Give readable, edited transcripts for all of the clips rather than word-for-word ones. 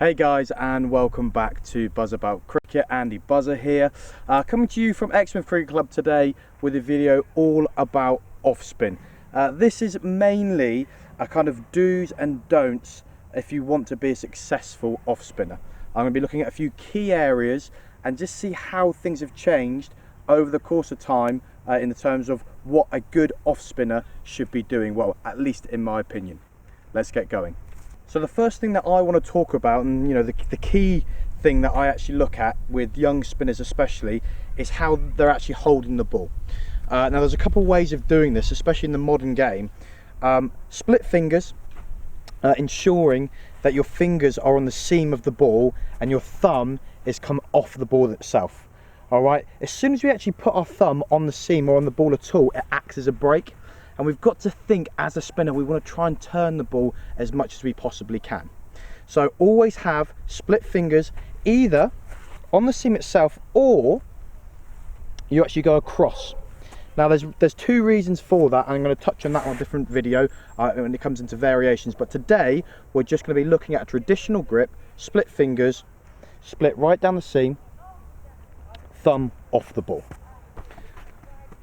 Hey guys, and welcome back to Buzz About Cricket. Andy Buzzer here, coming to you from Exmouth Cricket Club today with a video all about off spin. This is mainly a kind of do's and don'ts if you want to be a successful off spinner. I'm going to be looking at a few key areas and just see how things have changed over the course of time in the terms of what a good off spinner should be doing, well, at least in my opinion. Let's get going. So the first thing that I want to talk about, and the key thing that I actually look at with young spinners especially, is how they're actually holding the ball. Now there's a couple of ways of doing this, especially in the modern game. Split fingers, ensuring that your fingers are on the seam of the ball and your thumb is come off the ball itself. Alright, as soon as we actually put our thumb on the seam or on the ball at all, it acts as a brake. And we've got to think, as a spinner, we want to try and turn the ball as much as we possibly can. So always have split fingers either on the seam itself, or you actually go across. Now there's two reasons for that, and I'm going to touch on that on a different video when it comes into variations. But today we're just going to be looking at a traditional grip, split fingers, split right down the seam, thumb off the ball.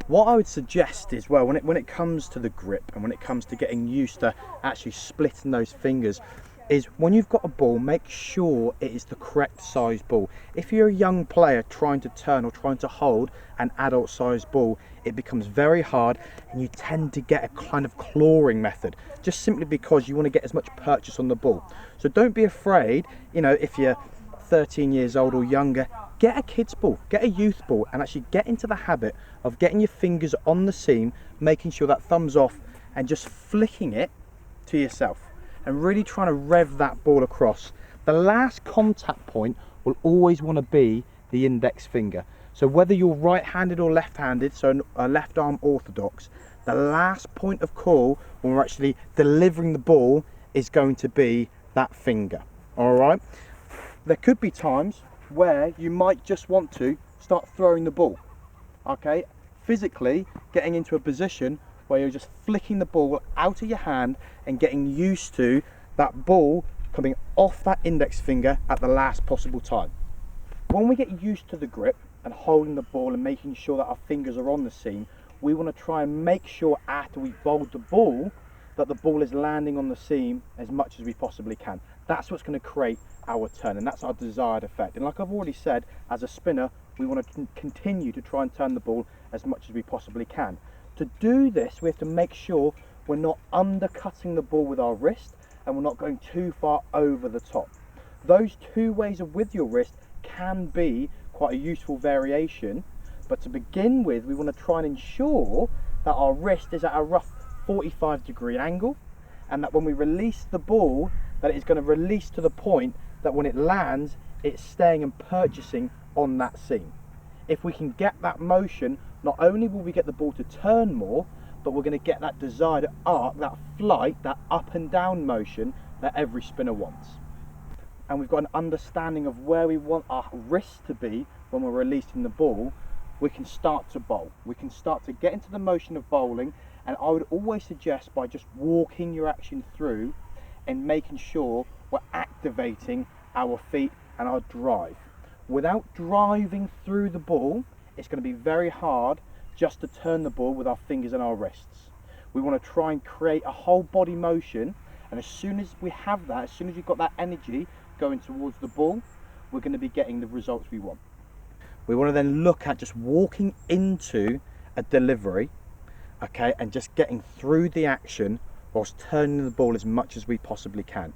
What I would suggest is, well, when it comes to the grip and when it comes to getting used to actually splitting those fingers, is when you've got a ball, make sure it is the correct size ball. If you're a young player trying to turn or trying to hold an adult size ball, it becomes very hard and you tend to get a kind of clawing method, just simply because you want to get as much purchase on the ball. So don't be afraid, if you're 13 years old or younger, get a kid's ball, get a youth ball, and actually get into the habit of getting your fingers on the seam, making sure that thumb's off, and just flicking it to yourself and really trying to rev that ball across. The last contact point will always want to be the index finger. So whether you're right-handed or left-handed, so a left arm orthodox, the last point of call when we're actually delivering the ball is going to be that finger. All right. There could be times where you might just want to start throwing the ball, okay, physically getting into a position where you're just flicking the ball out of your hand and getting used to that ball coming off that index finger at the last possible time. When we get used to the grip and holding the ball and making sure that our fingers are on the seam, we want to try and make sure after we've bowled the ball that the ball is landing on the seam as much as we possibly can. That's what's going to create our turn, and that's our desired effect. And like I've already said, as a spinner, we want to continue to try and turn the ball as much as we possibly can. To do this, we have to make sure we're not undercutting the ball with our wrist and we're not going too far over the top. Those two ways of with your wrist can be quite a useful variation, but to begin with, we want to try and ensure that our wrist is at a rough 45-degree angle, and that when we release the ball, that it's going to release to the point that when it lands, it's staying and purchasing on that seam. If we can get that motion, not only will we get the ball to turn more, but we're going to get that desired arc, that flight, that up and down motion that every spinner wants. And we've got an understanding of where we want our wrist to be when we're releasing the ball, we can start to bowl. We can start to get into the motion of bowling, and I would always suggest by just walking your action through and making sure we're activating our feet and our drive. Without driving through the ball, it's going to be very hard just to turn the ball with our fingers and our wrists. We want to try and create a whole body motion, and as soon as we have that, as soon as you've got that energy going towards the ball, we're going to be getting the results we want. We want to then look at just walking into a delivery, okay, and just getting through the action whilst turning the ball as much as we possibly can.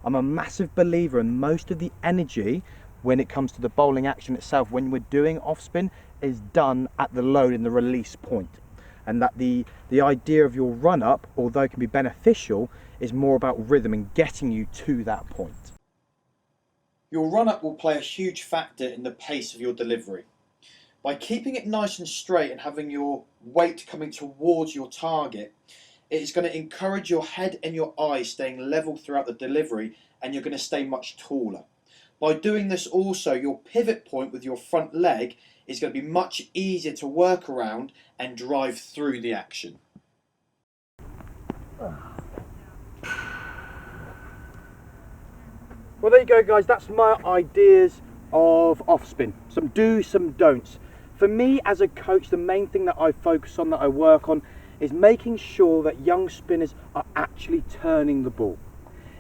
I'm a massive believer in most of the energy when it comes to the bowling action itself, when we're doing off spin, is done at the load in the release point. And that the idea of your run up, although it can be beneficial, is more about rhythm and getting you to that point. Your run-up will play a huge factor in the pace of your delivery. By keeping it nice and straight and having your weight coming towards your target, it is going to encourage your head and your eyes staying level throughout the delivery, and you're going to stay much taller. By doing this also, your pivot point with your front leg is going to be much easier to work around and drive through the action. Well, there you go, guys. That's my ideas of off spin. Some do's, some don'ts. For me as a coach, the main thing that I focus on, that I work on, is making sure that young spinners are actually turning the ball.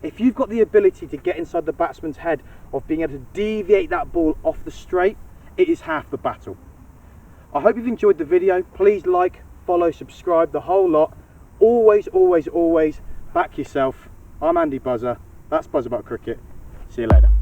If you've got the ability to get inside the batsman's head of being able to deviate that ball off the straight, it is half the battle. I hope you've enjoyed the video. Please like, follow, subscribe, the whole lot. Always, always, always back yourself. I'm Andy Buzzer. That's Buzz About Cricket. See you later.